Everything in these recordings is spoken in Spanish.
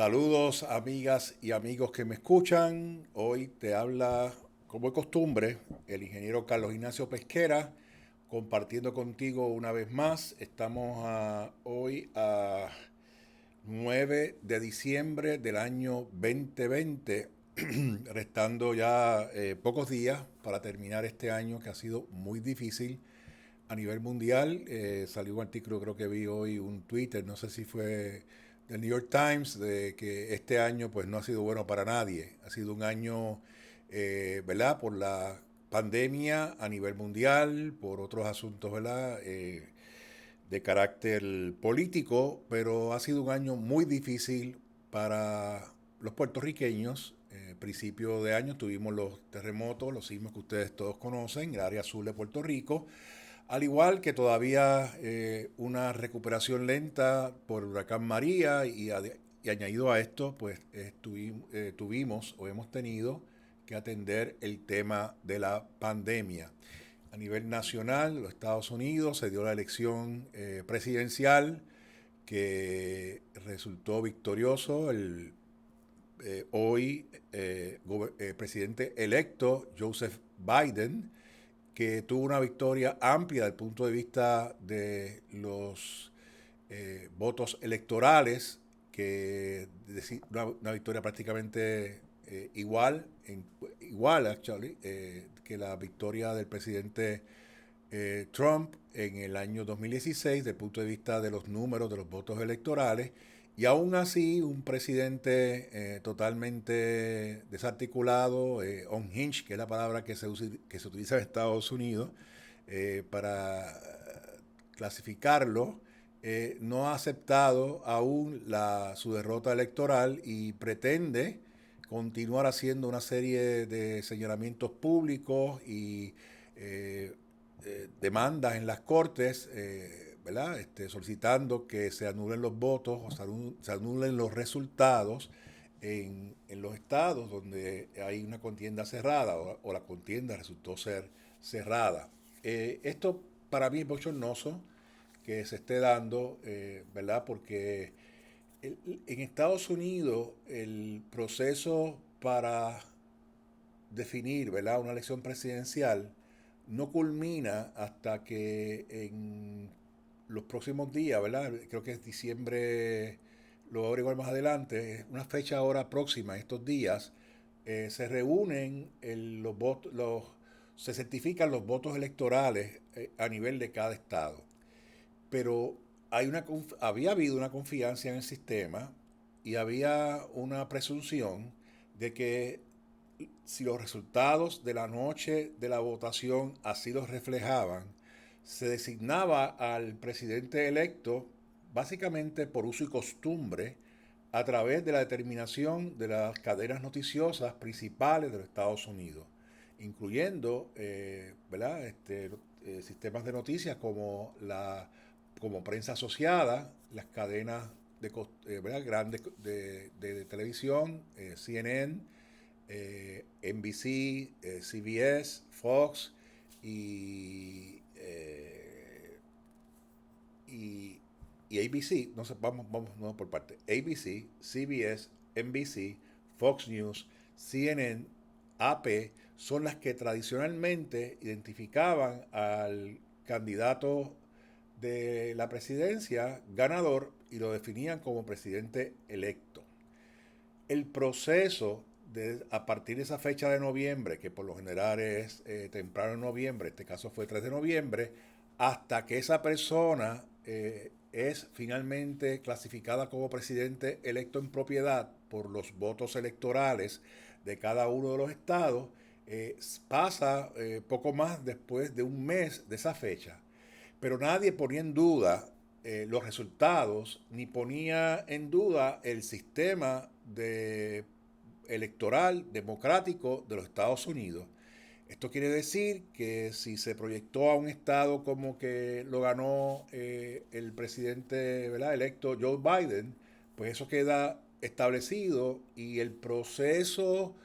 Saludos amigas y amigos que me escuchan. Hoy te habla, como de costumbre, el ingeniero Carlos Ignacio Pesquera, compartiendo contigo una vez más. Estamos hoy a 9 de diciembre del año 2020, restando ya pocos días para terminar este año que ha sido muy difícil a nivel mundial. Salió un artículo, creo que vi hoy, un Twitter, no sé si fue del New York Times, de que este año pues no ha sido bueno para nadie. Ha sido un año, ¿verdad? Por la pandemia a nivel mundial, por otros asuntos, ¿verdad? De carácter político, pero ha sido un año muy difícil para los puertorriqueños. Principio de año tuvimos los terremotos, los sismos que ustedes todos conocen, el área azul de Puerto Rico, al igual que todavía una recuperación lenta por el huracán María y añadido a esto, pues tuvimos o hemos tenido que atender el tema de la pandemia. A nivel nacional, los Estados Unidos se dio la elección presidencial que resultó victorioso el hoy presidente electo Joseph Biden, que tuvo una victoria amplia desde el punto de vista de los votos electorales, una victoria prácticamente igual actually, que la victoria del presidente Trump en el año 2016 desde el punto de vista de los números de los votos electorales. Y aún así, un presidente totalmente desarticulado, unhinged, que es la palabra que se utiliza en Estados Unidos para clasificarlo, no ha aceptado aún su derrota electoral y pretende continuar haciendo una serie de señalamientos públicos y eh, demandas en las cortes, ¿verdad? Solicitando que se anulen los votos o se anulen los resultados en los estados donde hay una contienda cerrada o la contienda resultó ser cerrada. Esto para mí es bochornoso que se esté dando, ¿verdad? Porque en Estados Unidos el proceso para definir, ¿verdad?, una elección presidencial no culmina hasta que en los próximos días, ¿verdad? Creo que es diciembre, lo voy a averiguar más adelante, una fecha ahora próxima, estos días, se reúnen se certifican los votos electorales a nivel de cada estado. Pero había habido una confianza en el sistema y había una presunción de que si los resultados de la noche de la votación así los reflejaban, se designaba al presidente electo básicamente por uso y costumbre a través de la determinación de las cadenas noticiosas principales de los Estados Unidos, incluyendo ¿verdad? Sistemas de noticias como prensa asociada, las cadenas ¿verdad? Grandes de televisión, CNN, NBC, CBS, Fox y, y, y ABC. No sé, vamos por parte. ABC, CBS, NBC, Fox News, CNN, AP son las que tradicionalmente identificaban al candidato de la presidencia ganador y lo definían como presidente electo. El proceso a partir de esa fecha de noviembre, que por lo general es temprano en noviembre, este caso fue 3 de noviembre, hasta que esa persona es finalmente clasificada como presidente electo en propiedad por los votos electorales de cada uno de los estados, pasa poco más después de un mes de esa fecha. Pero nadie ponía en duda los resultados ni ponía en duda el sistema electoral democrático de los Estados Unidos. Esto quiere decir que si se proyectó a un estado como que lo ganó el presidente, ¿verdad?, electo Joe Biden, pues eso queda establecido y el proceso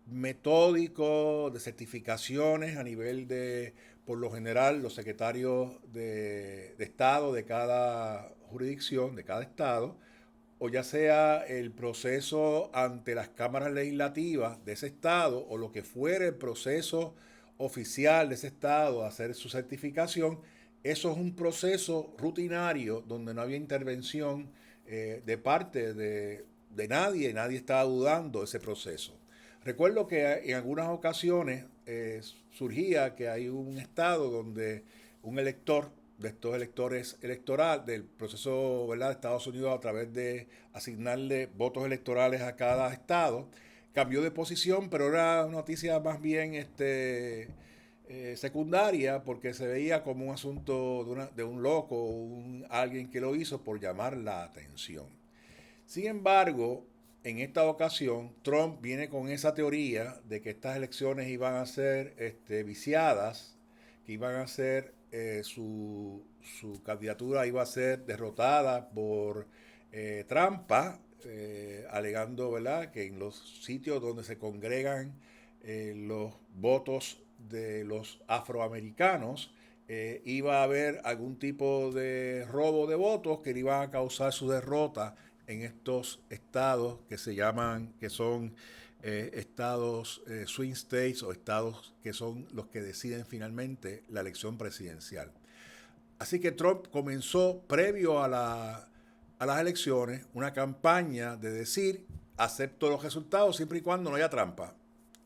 metódico de certificaciones a nivel de, por lo general, los secretarios de Estado de cada jurisdicción, de cada estado, o ya sea el proceso ante las cámaras legislativas de ese estado o lo que fuera el proceso oficial de ese estado, hacer su certificación, eso es un proceso rutinario donde no había intervención de parte de nadie, nadie estaba dudando de ese proceso. Recuerdo que en algunas ocasiones surgía que hay un estado donde un elector de estos electores electoral del proceso, ¿verdad?, de Estados Unidos a través de asignarle votos electorales a cada estado, cambió de posición, pero era una noticia más bien secundaria porque se veía como un asunto de un loco, alguien que lo hizo por llamar la atención. Sin embargo, en esta ocasión, Trump viene con esa teoría de que estas elecciones iban a ser viciadas, que iban a ser su candidatura iba a ser derrotada por trampa, alegando, ¿verdad?, que en los sitios donde se congregan los votos de los afroamericanos iba a haber algún tipo de robo de votos que le iban a causar su derrota en estos estados que se llaman, que son estados swing states o estados que son los que deciden finalmente la elección presidencial. Así que Trump comenzó, previo a las elecciones, una campaña de decir, acepto los resultados siempre y cuando no haya trampa.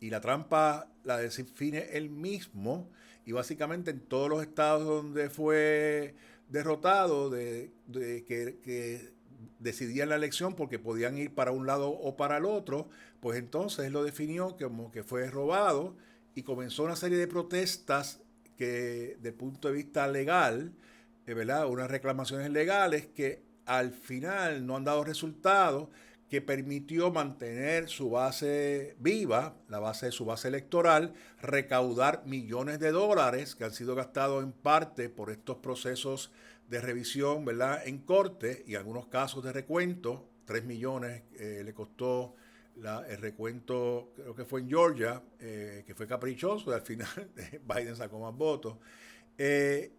Y la trampa la define él mismo, y básicamente en todos los estados donde fue derrotado, que decidían la elección porque podían ir para un lado o para el otro, pues entonces él lo definió como que fue robado y comenzó una serie de protestas que, desde el punto de vista legal, ¿verdad?, unas reclamaciones legales que al final no han dado resultados, que permitió mantener su base viva, la base de su base electoral, recaudar millones de dólares que han sido gastados en parte por estos procesos de revisión, ¿verdad?, en corte y algunos casos de recuento. 3 millones le costó el recuento, creo que fue en Georgia, que fue caprichoso y al final Biden sacó más votos.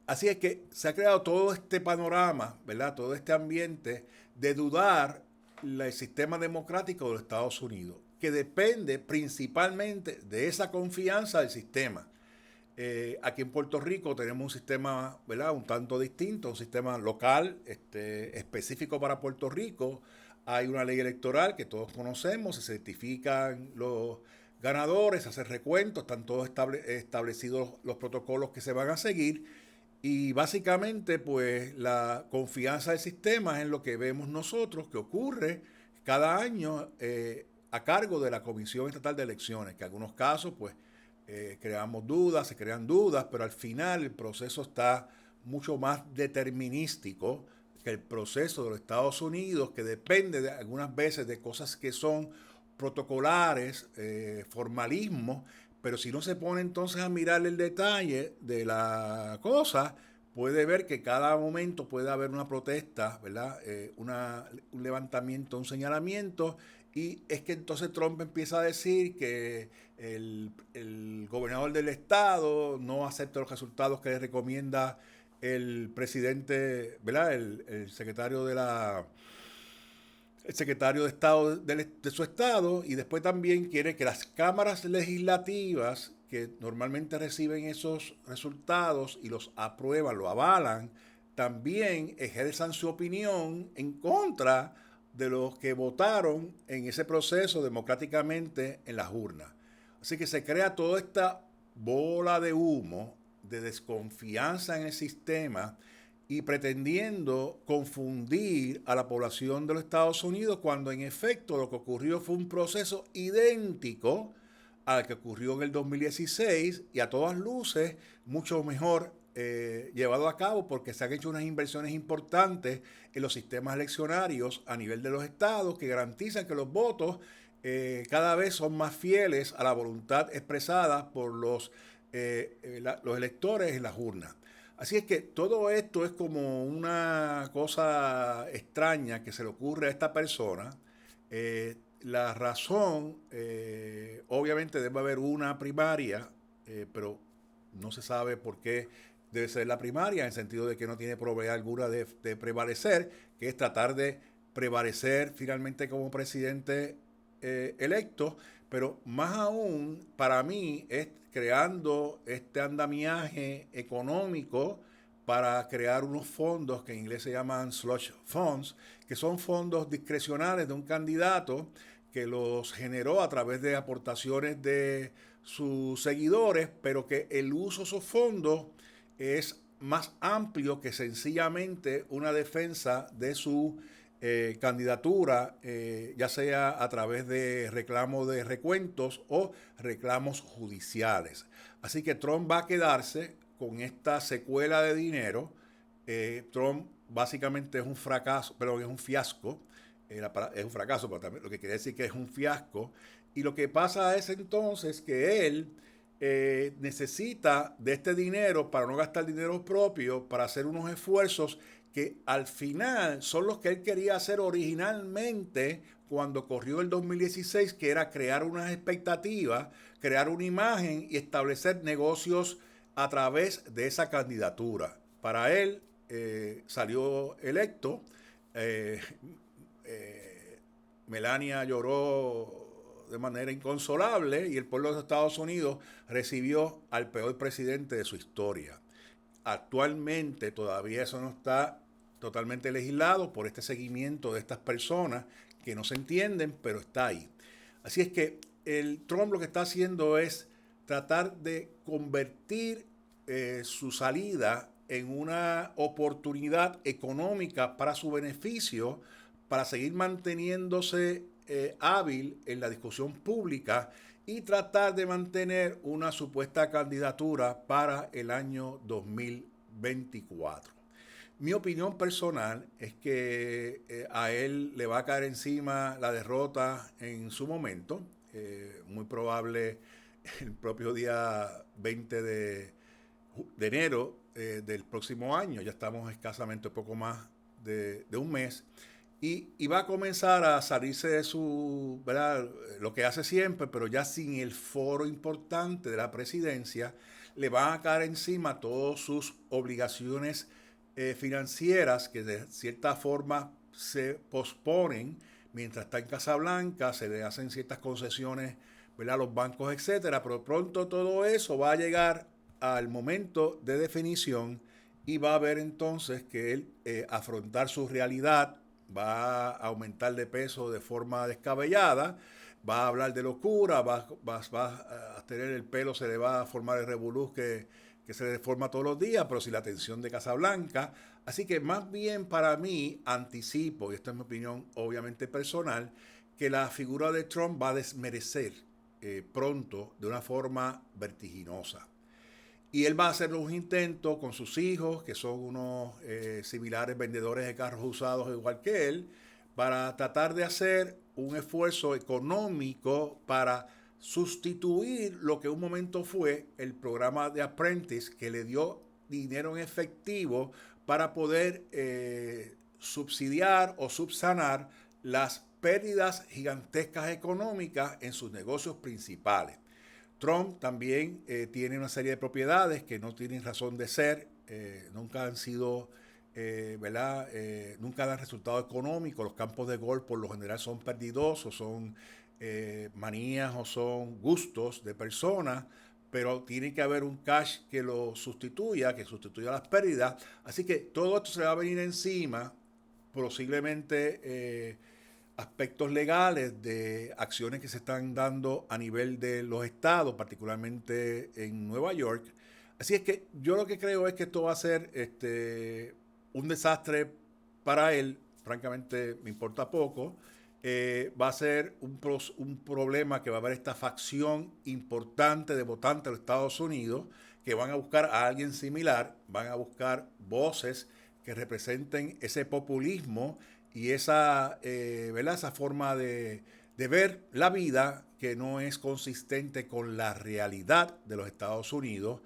Así es que se ha creado todo este panorama, ¿verdad?, todo este ambiente de dudar el sistema democrático de los Estados Unidos, que depende principalmente de esa confianza del sistema. Aquí en Puerto Rico tenemos un sistema, ¿verdad?, un tanto distinto, un sistema local específico para Puerto Rico. Hay una ley electoral que todos conocemos, se certifican los ganadores, se hace recuento, están todos establecidos los protocolos que se van a seguir y básicamente pues la confianza del sistema es en lo que vemos nosotros que ocurre cada año a cargo de la Comisión Estatal de Elecciones, que en algunos casos pues creamos dudas, se crean dudas, pero al final el proceso está mucho más determinístico que el proceso de los Estados Unidos, que depende de algunas veces de cosas que son protocolares, formalismos, pero si no se pone entonces a mirar el detalle de la cosa, puede ver que cada momento puede haber una protesta, ¿verdad? Un levantamiento, un señalamiento, y es que entonces Trump empieza a decir que el gobernador del estado no acepta los resultados que le recomienda el presidente, ¿verdad?, el secretario el secretario de Estado de su estado, y después también quiere que las cámaras legislativas que normalmente reciben esos resultados y los aprueban, lo avalan, también ejerzan su opinión en contra de los que votaron en ese proceso democráticamente en las urnas. Así que se crea toda esta bola de humo, de desconfianza en el sistema, y pretendiendo confundir a la población de los Estados Unidos cuando en efecto lo que ocurrió fue un proceso idéntico al que ocurrió en el 2016 y a todas luces mucho mejor llevado a cabo porque se han hecho unas inversiones importantes en los sistemas eleccionarios a nivel de los estados que garantizan que los votos cada vez son más fieles a la voluntad expresada por los electores en las urnas. Así es que todo esto es como una cosa extraña que se le ocurre a esta persona. La razón, obviamente debe haber una primaria, pero no se sabe por qué debe ser la primaria, en el sentido de que no tiene probabilidad alguna de prevalecer, que es tratar de prevalecer finalmente como presidente electo, pero más aún para mí es creando este andamiaje económico para crear unos fondos que en inglés se llaman slush funds, que son fondos discrecionales de un candidato que los generó a través de aportaciones de sus seguidores, pero que el uso de esos fondos es más amplio que sencillamente una defensa de su candidatura, ya sea a través de reclamos de recuentos o reclamos judiciales. Así que Trump va a quedarse con esta secuela de dinero. Trump básicamente es un fracaso, pero es un fiasco. Es un fracaso, pero también lo que quiere decir que es un fiasco. Y lo que pasa es entonces que él necesita de este dinero para no gastar dinero propio, para hacer unos esfuerzos que al final son los que él quería hacer originalmente cuando corrió el 2016, que era crear unas expectativas, crear una imagen y establecer negocios a través de esa candidatura. Para él salió electo. eh, Melania lloró de manera inconsolable y el pueblo de los Estados Unidos recibió al peor presidente de su historia. Actualmente todavía eso no está totalmente legislado por este seguimiento de estas personas que no se entienden, pero está ahí. Así es que el Trump lo que está haciendo es tratar de convertir su salida en una oportunidad económica para su beneficio, para seguir manteniéndose hábil en la discusión pública y tratar de mantener una supuesta candidatura para el año 2024. Mi opinión personal es que a él le va a caer encima la derrota en su momento, muy probable el propio día 20 de enero del próximo año, ya estamos escasamente poco más de un mes, y va a comenzar a salirse de su, ¿verdad? Lo que hace siempre, pero ya sin el foro importante de la presidencia, le van a caer encima todas sus obligaciones financieras que de cierta forma se posponen mientras está en Casa Blanca, se le hacen ciertas concesiones, ¿verdad? A los bancos, etcétera, pero pronto todo eso va a llegar al momento de definición y va a haber entonces que él afrontar su realidad, va a aumentar de peso de forma descabellada, va a hablar de locura, va a tener el pelo, se le va a formar el revoluz que se le deforma todos los días, pero sin la atención de Casablanca. Así que más bien para mí anticipo, y esta es mi opinión obviamente personal, que la figura de Trump va a desmerecer pronto de una forma vertiginosa. Y él va a hacer los intentos con sus hijos, que son unos similares vendedores de carros usados igual que él, para tratar de hacer un esfuerzo económico para sustituir lo que un momento fue el programa de Apprentice, que le dio dinero en efectivo para poder subsidiar o subsanar las pérdidas gigantescas económicas en sus negocios principales. Trump también tiene una serie de propiedades que no tienen razón de ser, nunca han sido, ¿verdad? Nunca dan resultado económico. Los campos de golf por lo general son perdidosos, son manías o son gustos de personas, pero tiene que haber un cash que lo sustituya, que sustituya las pérdidas. Así que todo esto se va a venir encima, posiblemente aspectos legales de acciones que se están dando a nivel de los estados, particularmente en Nueva York. Así es que yo lo que creo es que esto va a ser un desastre para él, francamente me importa poco. Va a ser un problema que va a haber esta facción importante de votantes de los Estados Unidos que van a buscar a alguien similar, van a buscar voces que representen ese populismo y esa, ¿verdad? Esa forma de ver la vida que no es consistente con la realidad de los Estados Unidos.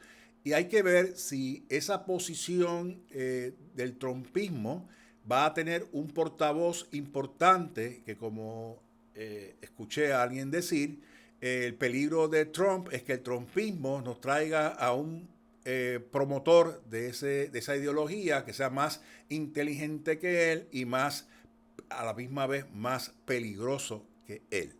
Y hay que ver si esa posición del trumpismo va a tener un portavoz importante que, como escuché a alguien decir, el peligro de Trump es que el trumpismo nos traiga a un promotor de esa ideología que sea más inteligente que él y más a la misma vez más peligroso que él.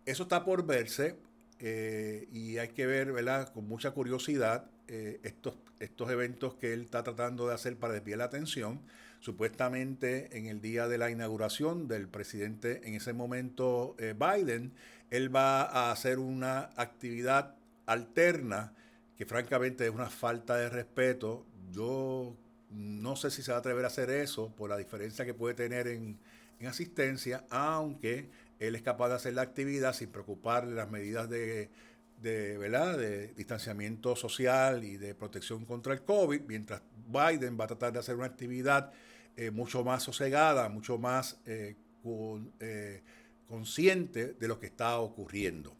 Eso está por verse y hay que ver, ¿verdad?, con mucha curiosidad estos eventos que él está tratando de hacer para desviar la atención. Supuestamente en el día de la inauguración del presidente en ese momento Biden, él va a hacer una actividad alterna que francamente es una falta de respeto. Yo no sé si se va a atrever a hacer eso por la diferencia que puede tener en asistencia, aunque él es capaz de hacer la actividad sin preocuparle las medidas ¿verdad?, de distanciamiento social y de protección contra el COVID, mientras Biden va a tratar de hacer una actividad mucho más sosegada, mucho más consciente de lo que está ocurriendo.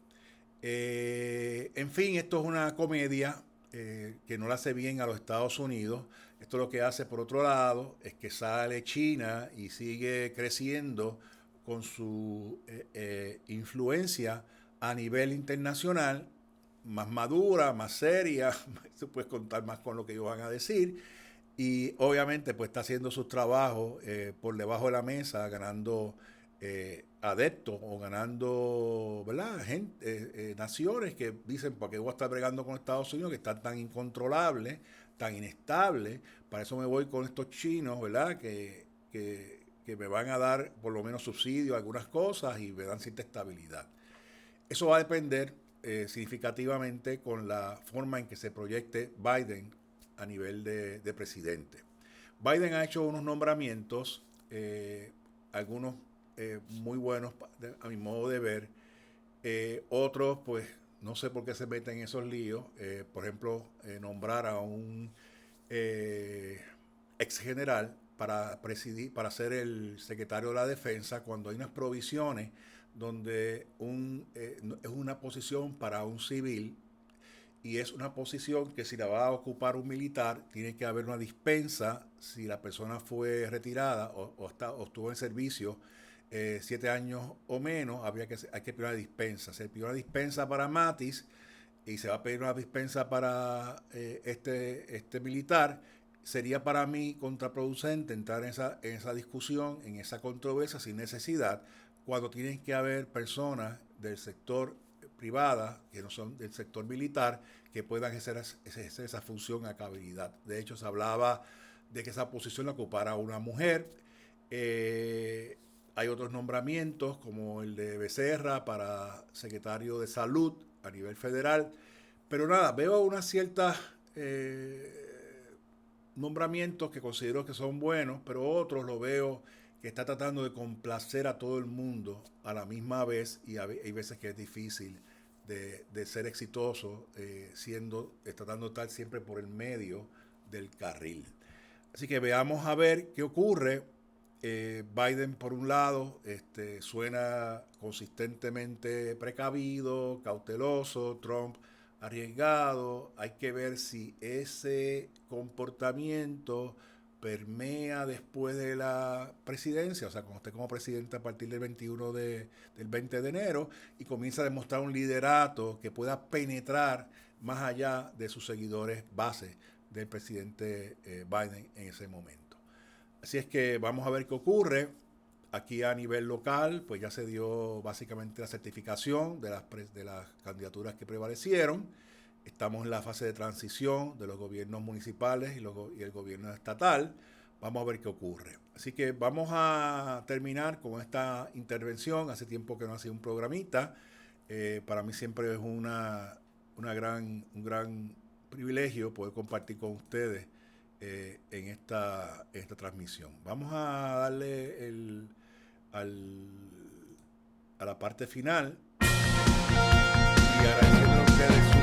En fin, esto es una comedia que no le hace bien a los Estados Unidos. Esto lo que hace, por otro lado, es que sale China y sigue creciendo con su influencia a nivel internacional, más madura, más seria, se puede contar más con lo que ellos van a decir, y obviamente pues está haciendo sus trabajos por debajo de la mesa, ganando adeptos o ganando, ¿verdad?, naciones que dicen, ¿por qué voy a estar bregando con Estados Unidos, que están tan incontrolables, tan inestables? Para eso me voy con estos chinos, ¿verdad?, que me van a dar por lo menos subsidios a algunas cosas y me dan cierta estabilidad. Eso va a depender significativamente con la forma en que se proyecte Biden a nivel de presidente. Biden ha hecho unos nombramientos, algunos muy buenos a mi modo de ver, otros pues no sé por qué se meten en esos líos, por ejemplo, nombrar a un ex general para ser el secretario de la defensa cuando hay unas provisiones donde es una posición para un civil y es una posición que si la va a ocupar un militar tiene que haber una dispensa si la persona fue retirada o estuvo en servicio 7 años o menos. Hay que pedir una dispensa. Se pidió una dispensa para Mattis y se va a pedir una dispensa para este militar. Sería para mí contraproducente entrar en esa discusión, en esa controversia sin necesidad, cuando tienen que haber personas del sector privada, que no son del sector militar, que puedan ejercer esa función a cabalidad. De hecho, se hablaba de que esa posición la ocupara una mujer. Hay otros nombramientos, como el de Becerra para secretario de Salud a nivel federal. Pero nada, veo unas ciertas nombramientos que considero que son buenos, pero otros lo veo que está tratando de complacer a todo el mundo a la misma vez, y hay veces que es difícil de ser exitoso tratando de estar siempre por el medio del carril. Así que veamos a ver qué ocurre. Biden, por un lado, suena consistentemente precavido, cauteloso. Trump arriesgado. Hay que ver si ese comportamiento permea después de la presidencia, o sea, cuando esté como presidente a partir del 20 de enero, y comienza a demostrar un liderato que pueda penetrar más allá de sus seguidores base del presidente Biden en ese momento. Así es que vamos a ver qué ocurre. Aquí a nivel local, pues ya se dio básicamente la certificación de las candidaturas que prevalecieron. Estamos en la fase de transición de los gobiernos municipales y el gobierno estatal. Vamos a ver qué ocurre. Así que vamos a terminar con esta intervención. Hace tiempo que no hacía un programita. Para mí siempre es un gran privilegio poder compartir con ustedes en esta transmisión. Vamos a darle a la parte final y agradeciendo a ustedes